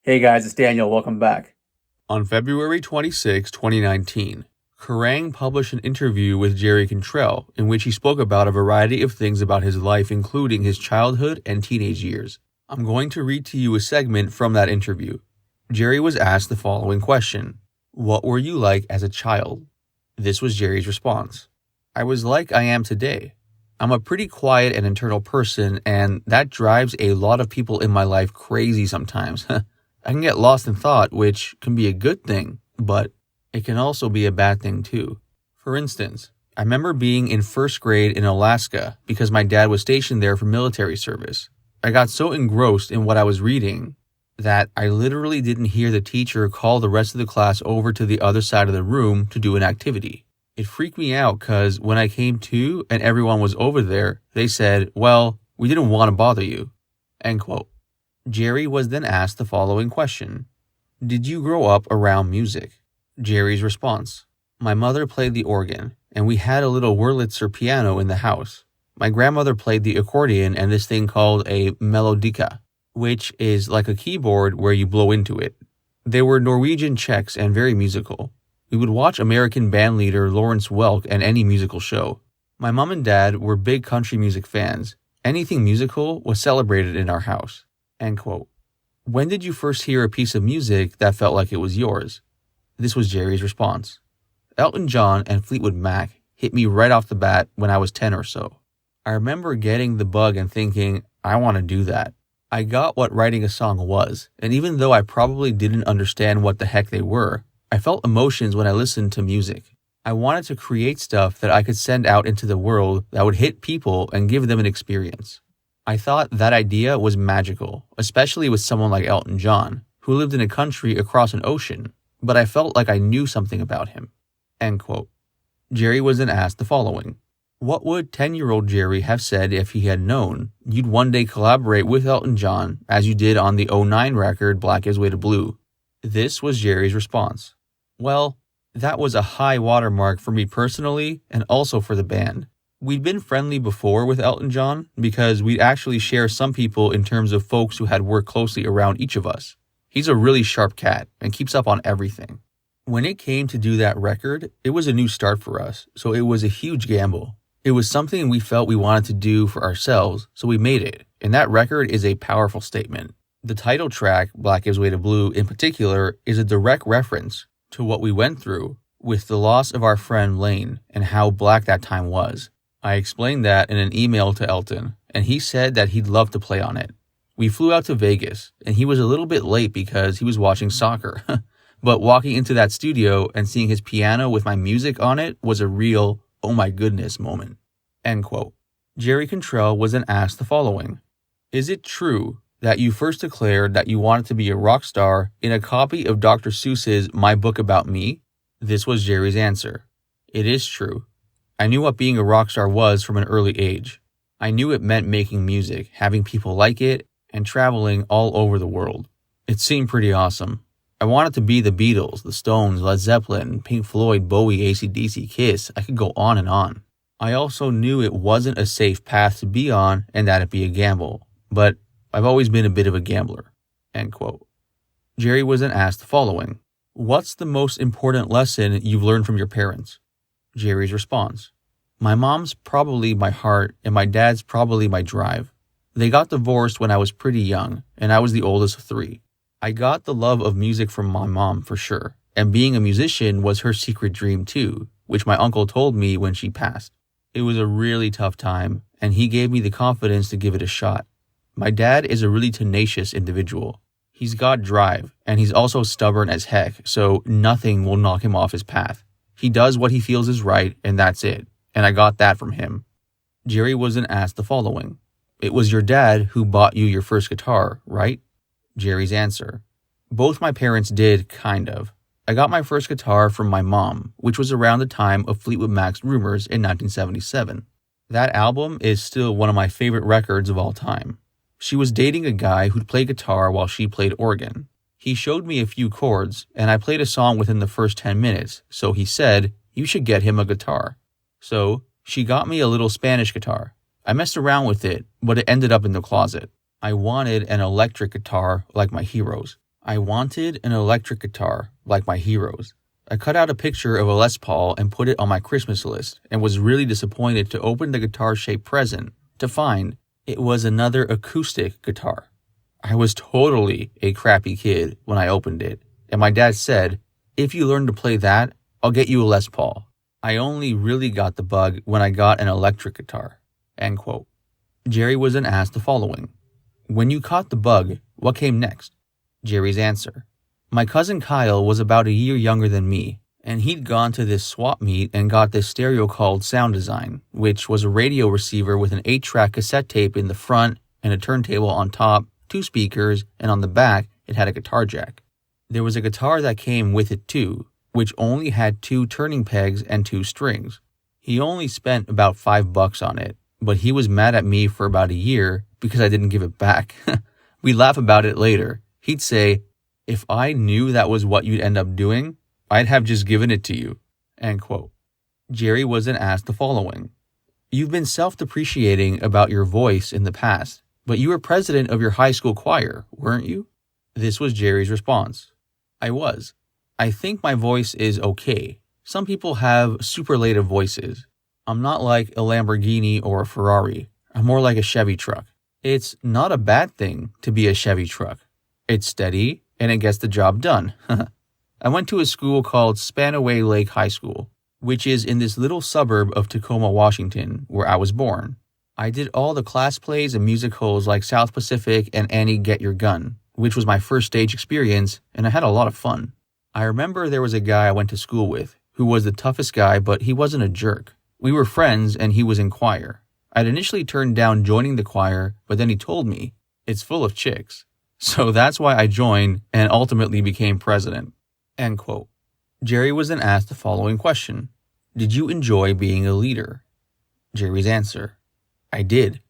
Hey guys, it's Daniel. Welcome back. On February 26, 2019, Kerrang published an interview with Jerry Cantrell in which he spoke about a variety of things about his life, including his childhood and teenage years. I'm going to read to you a segment from that interview. Jerry was asked the following question: "What were you like as a child?" This was Jerry's response: "I was like I am today. I'm a pretty quiet and internal person, and that drives a lot of people in my life crazy sometimes. I can get lost in thought, which can be a good thing, but it can also be a bad thing too. For instance, I remember being in first grade in Alaska because my dad was stationed there for military service. I got so engrossed in what I was reading that I literally didn't hear the teacher call the rest of the class over to the other side of the room to do an activity. It freaked me out because when I came to and everyone was over there, they said, 'Well, we didn't want to bother you.'" End quote. Jerry was then asked the following question: "Did you grow up around music?" Jerry's response: "My mother played the organ, and we had a little Wurlitzer piano in the house. My grandmother played the accordion and this thing called a melodica, which is like a keyboard where you blow into it. They were Norwegian Czechs and very musical. We would watch American bandleader Lawrence Welk at any musical show. My mom and dad were big country music fans. Anything musical was celebrated in our house." End quote. When did you first hear a piece of music that felt like it was yours? This was Jerry's response: "Elton John and Fleetwood Mac hit me right off the bat when I was 10 or so. I remember getting the bug and thinking, I want to do that. I got what writing a song was, and even though I probably didn't understand what the heck they were, I felt emotions when I listened to music. I wanted to create stuff that I could send out into the world that would hit people and give them an experience. I thought that idea was magical, especially with someone like Elton John, who lived in a country across an ocean, but I felt like I knew something about him." End quote. Jerry was then asked the following: "What would 10-year-old Jerry have said if he had known you'd one day collaborate with Elton John as you did on the '09 record Black Gives Way to Blue?" This was Jerry's response: "Well, that was a high watermark for me personally and also for the band. We'd been friendly before with Elton John because we'd actually share some people in terms of folks who had worked closely around each of us. He's a really sharp cat and keeps up on everything. When it came to do that record, it was a new start for us, so it was a huge gamble. It was something we felt we wanted to do for ourselves, so we made it, and that record is a powerful statement. The title track, Black Gives Way to Blue in particular, is a direct reference to what we went through with the loss of our friend Layne and how black that time was. I explained that in an email to Elton, and he said that he'd love to play on it. We flew out to Vegas, and he was a little bit late because he was watching soccer. But walking into that studio and seeing his piano with my music on it was a real, oh my goodness moment." End quote. Jerry Cantrell was then asked the following: "Is it true that you first declared that you wanted to be a rock star in a copy of Dr. Seuss's My Book About Me?" This was Jerry's answer: "It is true. I knew what being a rock star was from an early age. I knew it meant making music, having people like it, and traveling all over the world. It seemed pretty awesome. I wanted to be the Beatles, the Stones, Led Zeppelin, Pink Floyd, Bowie, AC/DC, Kiss. I could go on and on. I also knew it wasn't a safe path to be on and that it'd be a gamble, but I've always been a bit of a gambler." End quote. Jerry was then asked the following: "What's the most important lesson you've learned from your parents?" Jerry's response: "My mom's probably my heart and my dad's probably my drive. They got divorced when I was pretty young, and I was the oldest of 3. I got the love of music from my mom for sure, and being a musician was her secret dream too, which my uncle told me when she passed. It was a really tough time, and he gave me the confidence to give it a shot. My dad is a really tenacious individual. He's got drive, and he's also stubborn as heck, so nothing will knock him off his path. He does what he feels is right, and that's it, and I got that from him." Jerry was then asked the following: "It was your dad who bought you your first guitar, right?" Jerry's answer: "Both my parents did, kind of. I got my first guitar from my mom, which was around the time of Fleetwood Mac's Rumors in 1977. That album is still one of my favorite records of all time. She was dating a guy who'd play guitar while she played organ. He showed me a few chords, and I played a song within the first 10 minutes, so he said, 'You should get him a guitar.' So she got me a little Spanish guitar. I messed around with it, but it ended up in the closet. I wanted an electric guitar like my heroes. I wanted an electric guitar, like my heroes. I cut out a picture of a Les Paul and put it on my Christmas list and was really disappointed to open the guitar-shaped present to find it was another acoustic guitar. I was totally a crappy kid when I opened it, and my dad said, "If you learn to play that, I'll get you a Les Paul." I only really got the bug when I got an electric guitar. End quote. Jerry was then asked the following. When you caught the bug, what came next? Jerry's answer. My cousin Kyle was about a year younger than me, and he'd gone to this swap meet and got this stereo called Sound Design, which was a radio receiver with an 8-track cassette tape in the front and a turntable on top, 2 speakers, and on the back it had a guitar jack. There was a guitar that came with it too, which only had 2 turning pegs and 2 strings. He only spent about $5 on it, but he was mad at me for about a year because I didn't give it back. We laugh about it later. He'd say, "If I knew that was what you'd end up doing, I'd have just given it to you." End quote. Jerry was then asked the following. You've been self-depreciating about your voice in the past, but you were president of your high school choir, weren't you? This was Jerry's response. I was. I think my voice is okay. Some people have superlative voices. I'm not like a Lamborghini or a Ferrari. I'm more like a Chevy truck. It's not a bad thing to be a Chevy truck. It's steady, and it gets the job done. I went to a school called Spanaway Lake High School, which is in this little suburb of Tacoma, Washington, where I was born. I did all the class plays and musicals like South Pacific and Annie Get Your Gun, which was my first stage experience, and I had a lot of fun. I remember there was a guy I went to school with who was the toughest guy, but he wasn't a jerk. We were friends, and he was in choir. I'd initially turned down joining the choir, but then he told me, it's full of chicks. So that's why I joined and ultimately became president. End quote. Jerry was then asked the following question. Did you enjoy being a leader? Jerry's answer. I did.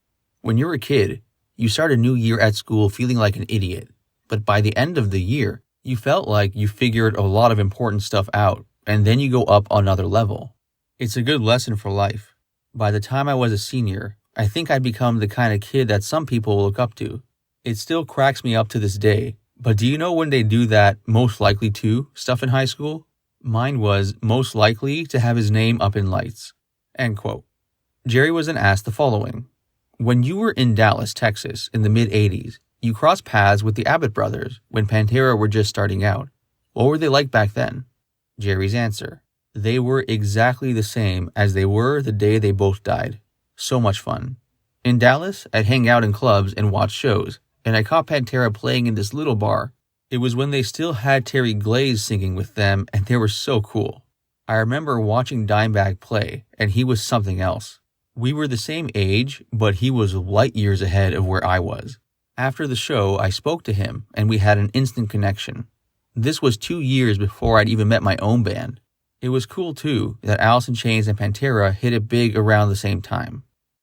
When you're a kid, you start a new year at school feeling like an idiot. But by the end of the year, you felt like you figured a lot of important stuff out, and then you go up another level. It's a good lesson for life. By the time I was a senior, I think I'd become the kind of kid that some people look up to. It still cracks me up to this day, but do you know when they do that most likely to stuff in high school? Mine was most likely to have his name up in lights. End quote. Jerry was then asked the following. When you were in Dallas, Texas in the mid-'80s, you crossed paths with the Abbott brothers when Pantera were just starting out. What were they like back then? Jerry's answer. They were exactly the same as they were the day they both died. So much fun. In Dallas, I'd hang out in clubs and watch shows, and I caught Pantera playing in this little bar. It was when they still had Terry Glaze singing with them, and they were so cool. I remember watching Dimebag play, and he was something else. We were the same age, but he was light years ahead of where I was. After the show, I spoke to him, and we had an instant connection. This was 2 years before I'd even met my own band. It was cool, too, that Alice in Chains and Pantera hit it big around the same time.